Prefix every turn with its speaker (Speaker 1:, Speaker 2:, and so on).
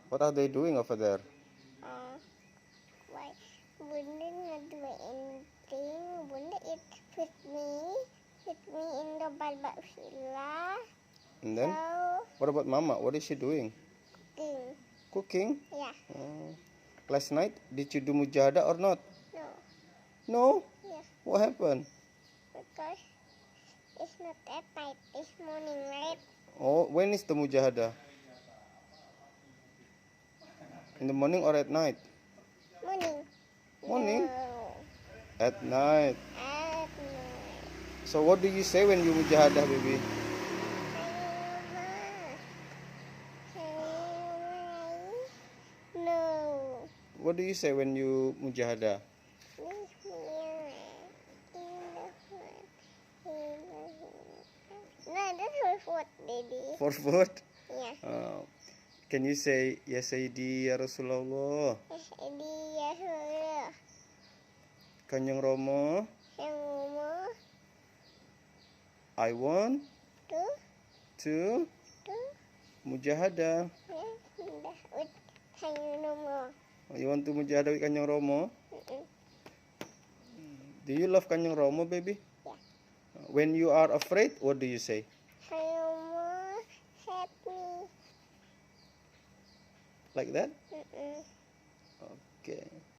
Speaker 1: What are they doing over there?
Speaker 2: Why Bunda not doing anything? Bunda is with me in the mbak Vira.
Speaker 1: And then,
Speaker 2: So
Speaker 1: what about Mama? What is she doing?
Speaker 2: cooking.
Speaker 1: Cooking?
Speaker 2: Yeah.
Speaker 1: Last night, did you do mujahadah or not?
Speaker 2: No.
Speaker 1: No?
Speaker 2: Yeah.
Speaker 1: What happened?
Speaker 2: Because it's not at night. It's morning, right?
Speaker 1: Oh, when is the mujahadah? In the morning or at night?
Speaker 2: Morning.
Speaker 1: Morning?
Speaker 2: No.
Speaker 1: At night.
Speaker 2: At night.
Speaker 1: So what do you say when you mujahadah, baby?
Speaker 2: No.
Speaker 1: What do you say when you mujahadah?
Speaker 2: No, that's for food, Daddy.
Speaker 1: For food?
Speaker 2: Yeah.
Speaker 1: Can you say, Ya sayyidii, ya rosuulallooh,
Speaker 2: Yahi.
Speaker 1: Kanjeng Romo, I want to mujahadah. You want to mujahadah with Kanjeng Romo? Do you love Kanjeng Romo, baby?
Speaker 2: Yeah.
Speaker 1: When you are afraid, what do you say?
Speaker 2: Help me.
Speaker 1: Like that?
Speaker 2: Mm-mm.
Speaker 1: Okay.